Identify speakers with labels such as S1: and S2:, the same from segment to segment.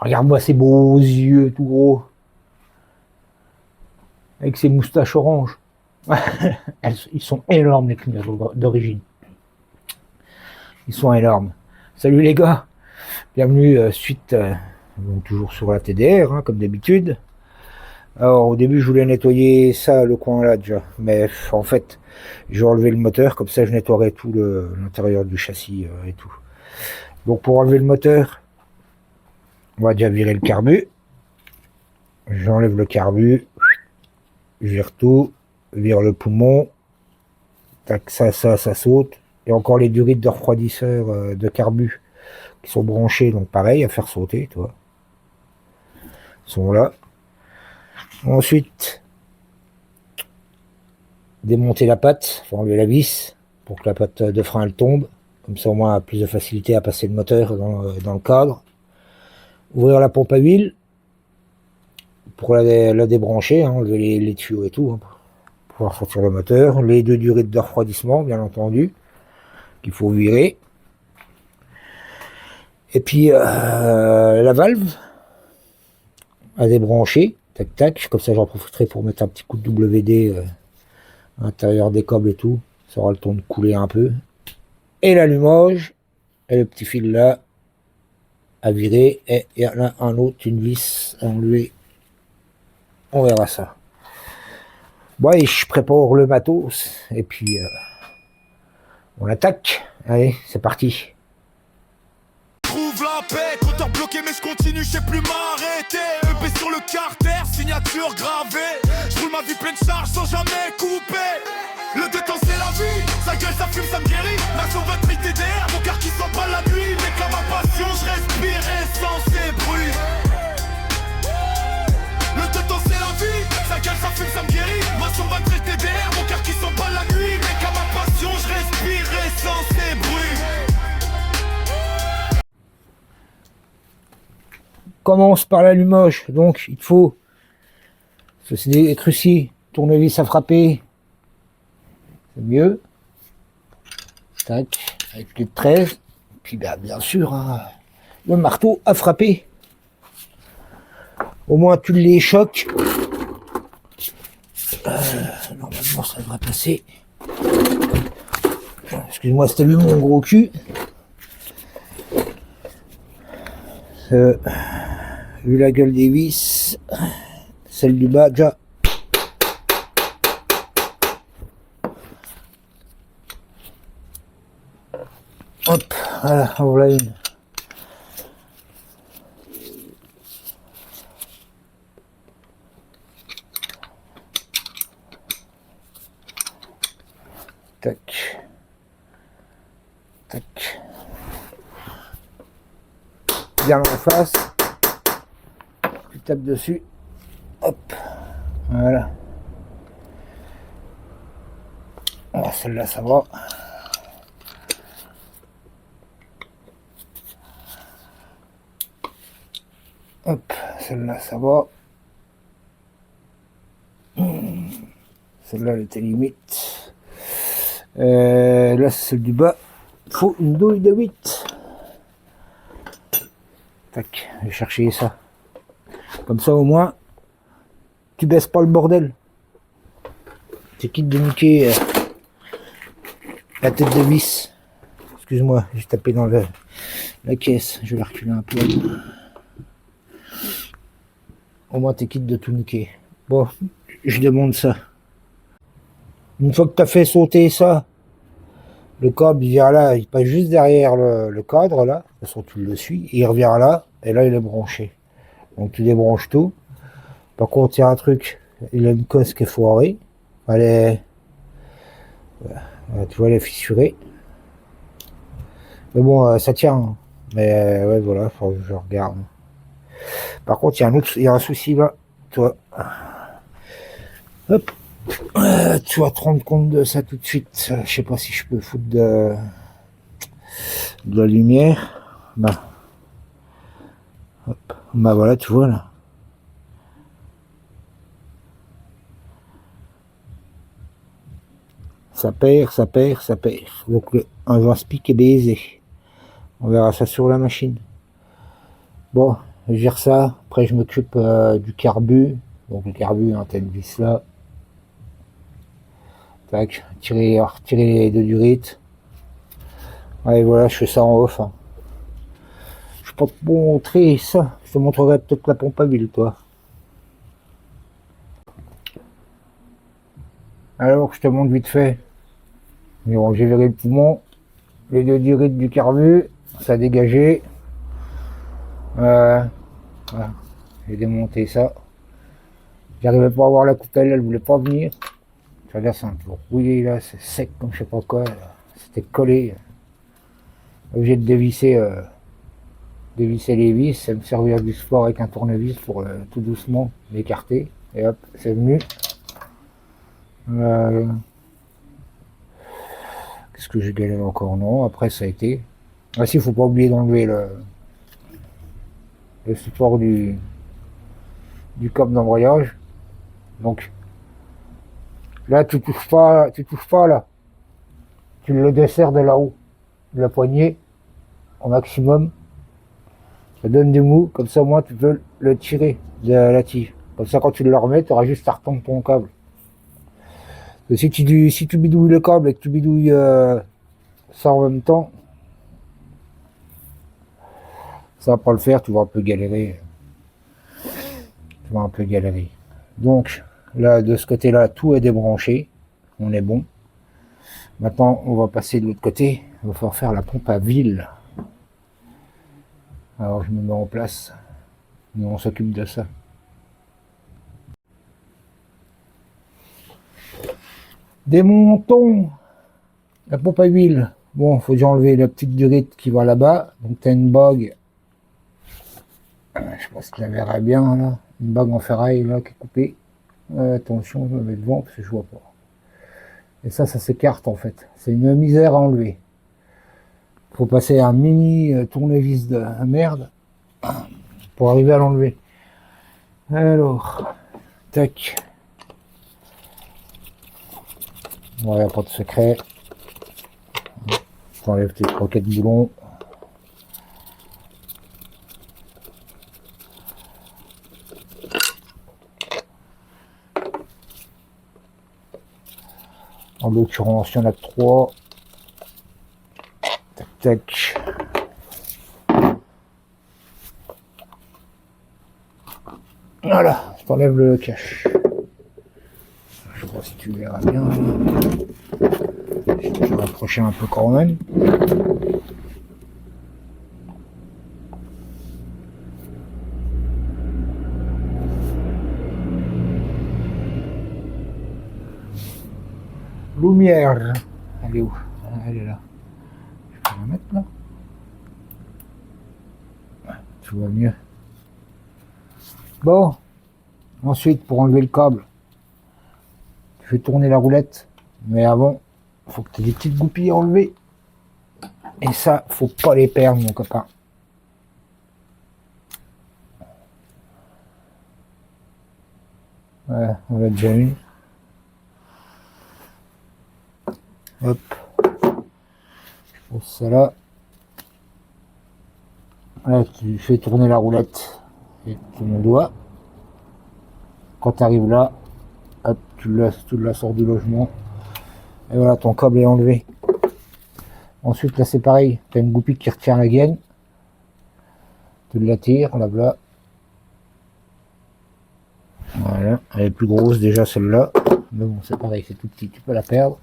S1: Regarde-moi ces beaux yeux tout gros. Avec ses moustaches oranges. Ils sont énormes les clignotes d'origine. Ils sont énormes. Salut les gars. Bienvenue suite, donc toujours sur la TDR, hein, comme d'habitude. Alors au début je voulais nettoyer ça, le coin là déjà. Mais en fait, j'ai enlevé le moteur, comme ça je nettoierai tout l'intérieur du châssis et tout. Donc pour enlever le moteur, on va déjà virer le carbu. J'enlève le carbu. Je vire tout. Vire le poumon. Tac, ça saute. Et encore les durites de refroidisseur de carbu qui sont branchés, donc pareil, à faire sauter, tu vois. Ils sont là. Ensuite, démonter la patte, faut enlever la vis pour que la patte de frein elle tombe. Comme ça, au moins, on a plus de facilité à passer le moteur dans le cadre. Ouvrir la pompe à huile pour la débrancher, hein, enlever les tuyaux et tout, hein, pour pouvoir sortir le moteur. Les deux durites de refroidissement, bien entendu, qu'il faut virer. Et puis, la valve à débrancher. Tac, tac. Comme ça, j'en profiterai pour mettre un petit coup de WD à l'intérieur des câbles et tout. Ça aura le temps de couler un peu. Et l'allumage. Et le petit fil là à virer. Et il y en a un autre, une vis à enlever. On verra ça. Bon, et je prépare le matos. Et puis, on attaque. Allez, c'est parti.
S2: Trouve la paix, compteur bloqué mais je continue, je sais plus m'arrêter. EP sur le carter, signature gravée. Je roule ma vie pleine charge sans jamais couper. Le détente c'est la vie, sa gueule ça fume ça me guérit. Ma sauvagerie TDR, mon cœur qui sent pas la nuit. Mais comme ma passion je respire sans ces bruits. Le détente c'est la vie, sa gueule ça fume ça me guérit. Ma sauvagerie TDR, mon cœur qui sent pas la nuit. Mais comme ma passion je respire sans ces bruits.
S1: Commence par l'allumage, donc il faut, c'est des crucis, tournevis à frapper, c'est mieux, tac, avec plus de 13, puis bah, bien sûr, hein, le marteau à frapper, au moins tu les choques, normalement ça devrait passer, excuse-moi c'était vu mon gros cul, vu la gueule des vis, celle du bas déjà. Hop, voilà, voilà une. Tac. Tac. Bien en face. Tu tapes dessus. Hop. Voilà. Alors celle-là ça va. Hop, celle-là ça va. Celle-là elle était limite. Là c'est celle du bas. Faut une douille de 8. Tac, je vais chercher ça. Comme ça au moins, tu baisses pas le bordel. Tu quittes de niquer la tête de vis. Excuse-moi, j'ai tapé dans la caisse. Je vais la reculer un peu. Au moins tu quittes de tout niquer. Bon, je demande ça. Une fois que tu as fait sauter ça, le câble il vient là, il passe juste derrière le cadre là. De toute façon tu le suis, il revient là, et là il est branché. Donc tu débranches tout. Par contre il y a un truc, il a une cosse qui est foirée. Elle est... tu vois elle est fissurée. Mais bon ça tient. Hein. Mais ouais voilà, faut que je regarde. Par contre il y a un souci là. Toi. Hop. Tu vas te rendre compte de ça tout de suite. Je sais pas si je peux foutre de la lumière. Bah. Hop. Bah voilà, tu vois là. Ça perd, ça perd, ça perd. Donc un joint spic est baisé. On verra ça sur la machine. Bon, je gère ça. Après, je m'occupe du carbu. Donc le carbu, hein, t'as une vis là. Tac, retirer les deux durites. Ouais, voilà, je fais ça en off. Hein. Je peux te montrer ça. Je te montrerai peut-être la pompe à huile, toi. Alors, je te montre vite fait. J'ai viré le poumon. Les deux durites du carbu, ça a dégagé. Voilà. J'ai démonté ça. J'arrivais pas à voir la coupelle, elle voulait pas venir. Ça là, c'est un peu rouillé là, c'est sec comme je sais pas quoi. C'était collé. Obligé de dévisser les vis, et me servir du sport avec un tournevis pour tout doucement l'écarter. Et hop, c'est venu. Qu'est-ce que j'ai galéré encore? Non, après ça a été. Ah si, faut pas oublier d'enlever le support du câble d'embrayage. Donc là, tu touches pas là. Tu le desserres de là-haut, de la poignée, au maximum. Ça donne du mou, comme ça, moi, tu peux le tirer de la tige. Comme ça, quand tu le remets, tu auras juste à retomber ton câble. Parce que si tu bidouilles le câble et que tu bidouilles ça en même temps, ça va pas le faire, tu vas un peu galérer. Donc, là, de ce côté-là, tout est débranché. On est bon. Maintenant, on va passer de l'autre côté. Il va falloir faire la pompe à huile. Alors, je me mets en place. Nous, on s'occupe de ça. Démontons la pompe à huile. Bon, faut déjà enlever la petite durite qui va là-bas. Donc, tu as une bague. Je pense que la verra bien, là. Une bague en ferraille, là, qui est coupée. Attention, je me mets devant parce que je vois pas. Et ça s'écarte, en fait. C'est une misère à enlever. Faut passer un mini tournevis de merde pour arriver à l'enlever. Alors, tac. Il n'y a pas de secret. T'enlèves tes 3-4 boulons. En l'occurrence, il y en a 3. Tac, tac. Voilà, je t'enlève le cache. Je sais pas si tu verras bien. Je vais rapprocher un peu quand même. Lumière. Elle est où? Elle est là. Je peux la mettre là. Tu vois mieux. Bon. Ensuite, pour enlever le câble, tu fais tourner la roulette. Mais avant, il faut que tu aies des petites goupilles à enlever. Et ça, faut pas les perdre, mon copain. Ouais, on l'a déjà eu. Hop. Je pose ça là. Là, tu fais tourner la roulette et ton doigt. Quand tu arrives là, hop, tu la sors du logement. Et voilà, ton câble est enlevé. Ensuite, là, c'est pareil. Tu as une goupille qui retient la gaine. Tu la tires, là, voilà. Voilà, elle est plus grosse déjà celle-là. Mais bon, c'est pareil, c'est tout petit, tu peux la perdre.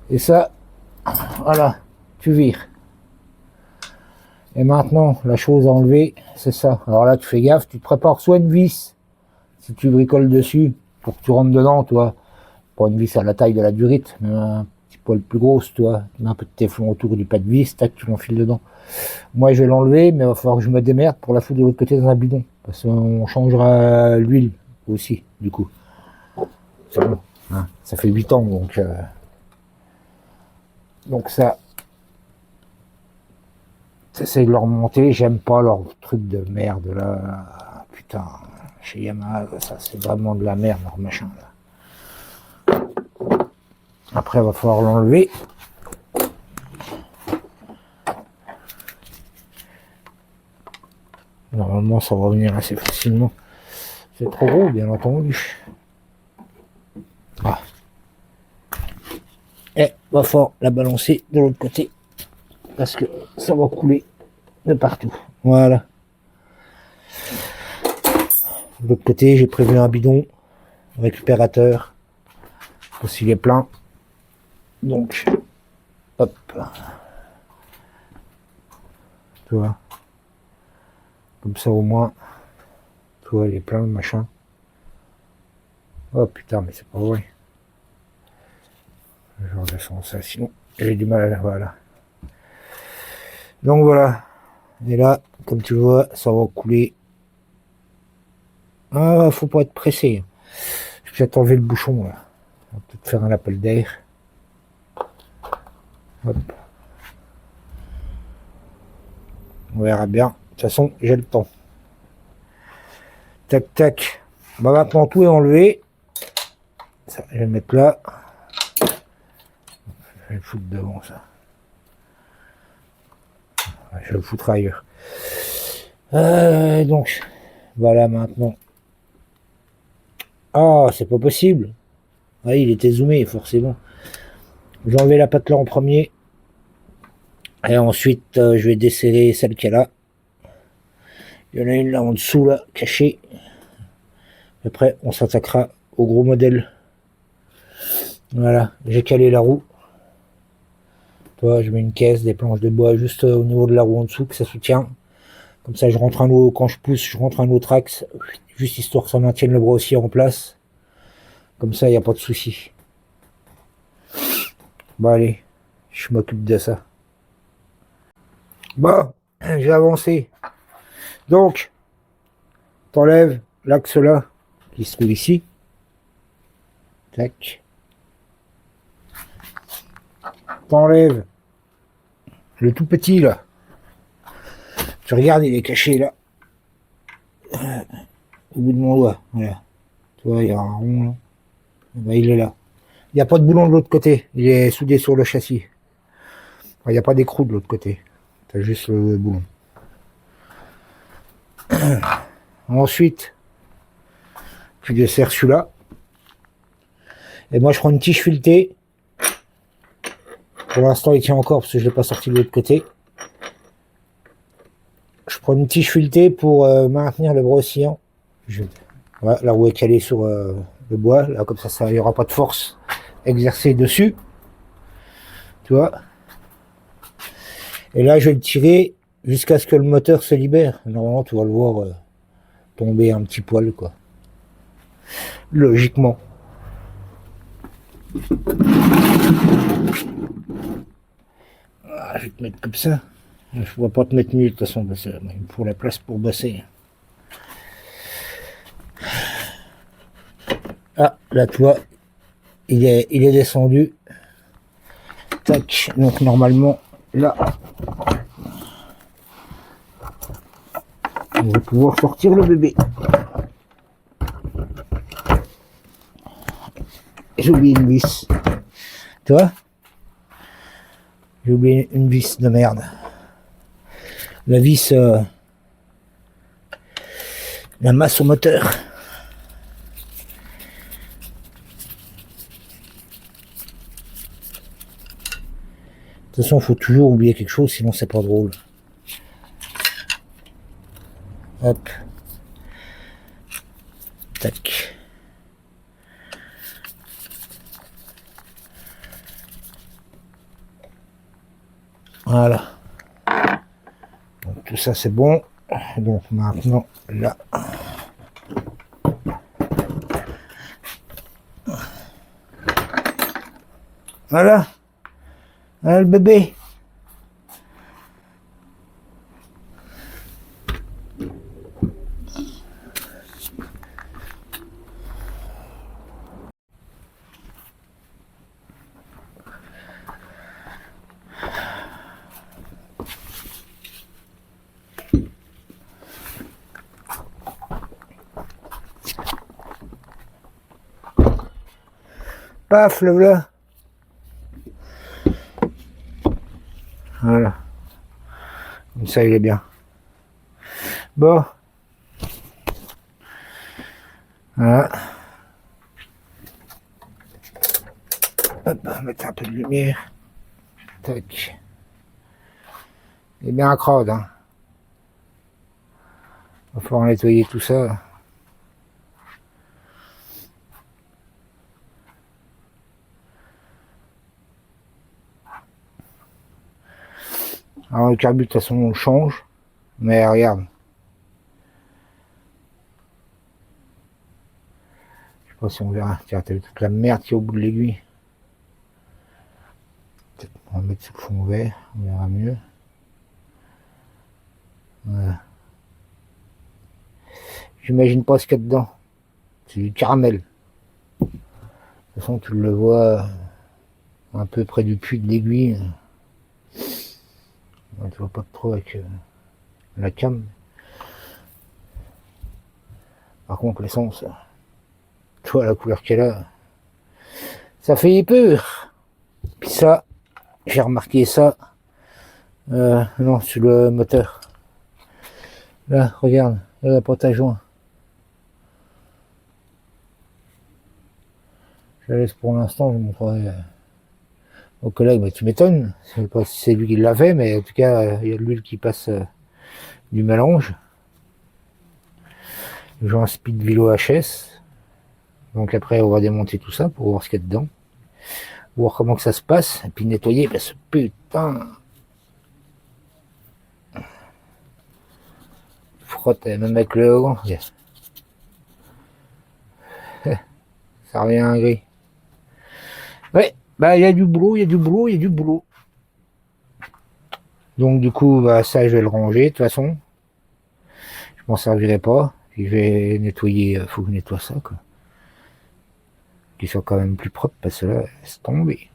S1: Et ça, voilà, tu vires. Et maintenant, la chose à enlever, c'est ça. Alors là, tu fais gaffe, tu te prépares soit une vis, si tu bricoles dessus, pour que tu rentres dedans, toi. Pas une vis à la taille de la durite, mais un petit poil plus grosse, toi. Tu mets un peu de téflon autour du pas de vis, tac, tu l'enfiles dedans. Moi, je vais l'enlever, mais il va falloir que je me démerde pour la foutre de l'autre côté dans un bidon. Parce qu'on changera l'huile aussi, du coup. C'est bon, hein, ça fait 8 ans, donc ça, t'essayes de leur monter, j'aime pas leur truc de merde là, putain, chez Yamaha, ça c'est vraiment de la merde leur machin là. Après il va falloir l'enlever. Normalement, ça va venir assez facilement. C'est trop gros, bien entendu. Ah. Et va falloir la balancer de l'autre côté. Parce que ça va couler de partout. Voilà. De l'autre côté, j'ai prévu un bidon récupérateur. Aussi il est plein. Donc, hop. Tu vois. Comme ça au moins. Tu vois, il est plein le machin. Oh putain, mais c'est pas vrai. Je redescends ça, sinon j'ai du mal à la voilà. Donc voilà. Et là, comme tu vois, ça va couler. Ah, faut pas être pressé. Je vais peut-être enlever le bouchon là. On va peut-être faire un appel d'air. Hop. On verra bien. De toute façon, j'ai le temps. Tac, tac. Bah maintenant tout est enlevé. Ça, je vais le mettre là. Je vais le foutre devant ça. Je vais le foutre ailleurs. Donc, voilà maintenant. Ah, c'est pas possible. Ah, il était zoomé, forcément. J'ai enlevé la pâte là en premier. Et ensuite, je vais desserrer celle qu'elle a. Il y en a une là en dessous, là, cachée. Après, on s'attaquera au gros modèle. Voilà, j'ai calé la roue. Toi, je mets une caisse, des planches de bois juste au niveau de la roue en dessous, que ça soutient. Comme ça, je rentre un autre, quand je pousse, je rentre un autre axe, juste histoire que ça maintienne le bras aussi en place. Comme ça, il n'y a pas de souci. Bon, allez, je m'occupe de ça. Bon, j'ai avancé. Donc, t'enlèves l'axe là, qui se trouve ici. Tac. T'enlèves le tout petit là. Tu regardes, il est caché là. Au bout de mon doigt. Voilà. Tu vois, il y a un rond là. Ben, il est là. Il n'y a pas de boulon de l'autre côté. Il est soudé sur le châssis. Il n'y a pas d'écrou de l'autre côté. Tu as juste le boulon. Ensuite, tu desserres celui-là. Et moi, je prends une tige filetée. Pour l'instant, il tient encore parce que je ne l'ai pas sorti de l'autre côté. Je prends une tige filetée pour maintenir le bras oscillant. Voilà, la roue est calée sur le bois. Là, comme ça, il n'y aura pas de force exercée dessus. Tu vois. Et là, je vais le tirer jusqu'à ce que le moteur se libère. Normalement, tu vas le voir tomber un petit poil, quoi. Logiquement. Ah, je vais te mettre comme ça. Je ne pourrais pas te mettre mieux de toute façon, parce qu'il me faut la place pour bosser. Ah, là, tu vois, il est descendu. Tac, donc normalement, là, on va pouvoir sortir le bébé. J'ai oublié une vis. Tu vois? J'ai oublié une vis de merde. La vis, la masse au moteur. De toute façon, il faut toujours oublier quelque chose, sinon c'est pas drôle. Hop. Tac. Voilà. Donc, tout ça c'est bon. Donc maintenant là. Voilà. Voilà le bébé. Paf, le voilà. Voilà. Comme ça, il est bien. Bon. Voilà. Hop, on va mettre un peu de lumière. Tac. Il est bien crade, hein. Va falloir nettoyer tout ça. Alors le carbu, de toute façon, on le change. Mais regarde. Je sais pas si on verra. Tiens, t'as vu toute la merde qui est au bout de l'aiguille. On va mettre sur le fond vert, on verra mieux. Voilà. J'imagine pas ce qu'il y a dedans. C'est du caramel. De toute façon, tu le vois un peu près du puits de l'aiguille. Ouais, tu vois pas trop avec la cam. Par contre, l'essence, tu vois la couleur qu'elle a, ça fait peur. Puis ça, j'ai remarqué ça. Non, sur le moteur. Là, regarde, il y a la porte à joint. Je la laisse pour l'instant, je montrerai aux collègues, mais tu m'étonnes. Je sais pas si c'est lui qui l'a fait, mais en tout cas, il y a de l'huile qui passe du mélange. J'ai un speed vélo HS. Donc après, on va démonter tout ça pour voir ce qu'il y a dedans. Voir comment que ça se passe. Et puis nettoyer, parce que putain. Frotte, même avec le gant. Yes. Ça revient à un gris. Ouais, bah il y a du boulot, il y a du boulot, il y a du boulot. Donc du coup, bah ça je vais le ranger de toute façon. Je m'en servirai pas. Puis je vais nettoyer, faut que je nettoie ça quoi. Qu'il soit quand même plus propre parce que là, laisse tomber.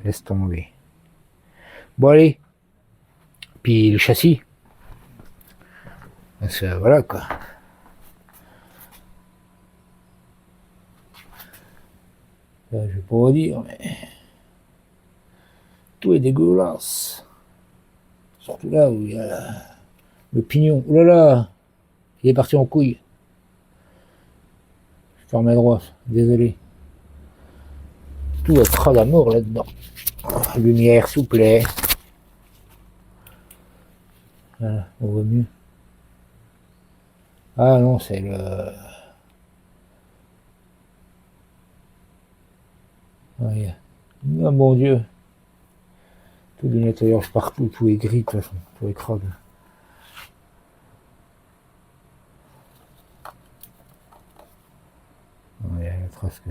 S1: Laisse tomber. Bon allez. Puis le châssis. Parce que voilà quoi. Là, je vais pas vous dire, mais tout est dégueulasse. Surtout là où il y a le pignon. Oh là là, il est parti en couille. Je ferme droit, désolé. Tout est crade à mort là-dedans. Lumière, s'il vous plaît. Voilà, on voit mieux. Ah non, c'est le... Ouais. Oh mon Dieu. Tout du nettoyage partout, tout est gris de toute façon, tout est crade. Il y a la trace que...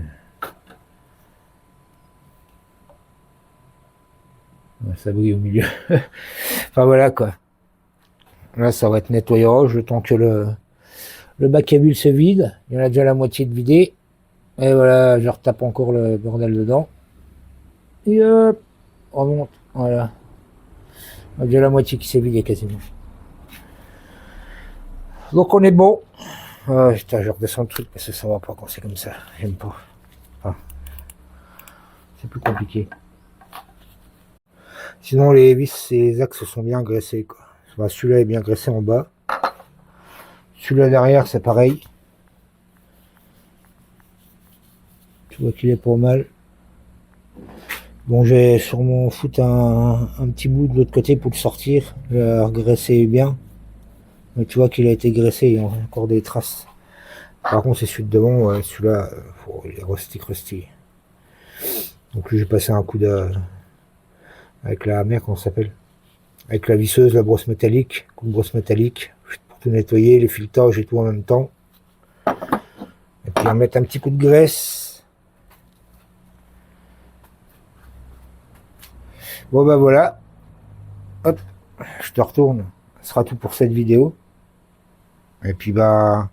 S1: Ouais, ça brille au milieu. Enfin voilà quoi. Là ça va être nettoyage, le temps que le bac à bulles se vide. Il y en a déjà la moitié de vidé. Et voilà, je retape encore le bordel dedans. Et hop, on remonte. Voilà. Il y a déjà la moitié qui s'est vidée quasiment. Donc on est bon. Ah, putain, je redescends le truc parce que ça va pas quand c'est comme ça. J'aime pas. Enfin, c'est plus compliqué. Sinon les vis et les axes sont bien graissés quoi. Enfin, celui-là est bien graissé en bas. Celui-là derrière c'est pareil. Tu vois qu'il est pas mal. Bon, je vais sûrement foutre un petit bout de l'autre côté pour le sortir. Je vais le regraisser bien. Mais tu vois qu'il a été graissé, il y a encore des traces. Par contre, c'est celui de devant, ouais, celui-là, il est rusty. Donc lui, j'ai passé un coup avec la merde, comment ça s'appelle? Avec la visseuse, la brosse métallique, coup de brosse métallique, pour tout nettoyer, les filetages et tout en même temps. Et puis on va mettre un petit coup de graisse. Bon bah voilà. Hop, je te retourne. Ce sera tout pour cette vidéo. Et puis bah,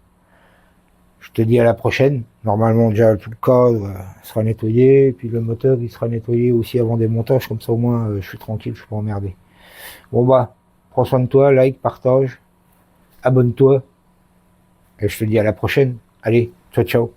S1: je te dis à la prochaine. Normalement déjà tout le cadre sera nettoyé. Et puis le moteur il sera nettoyé aussi avant des montages. Comme ça au moins je suis tranquille, je suis pas emmerdé. Bon bah, prends soin de toi, like, partage, abonne-toi. Et je te dis à la prochaine. Allez, ciao ciao.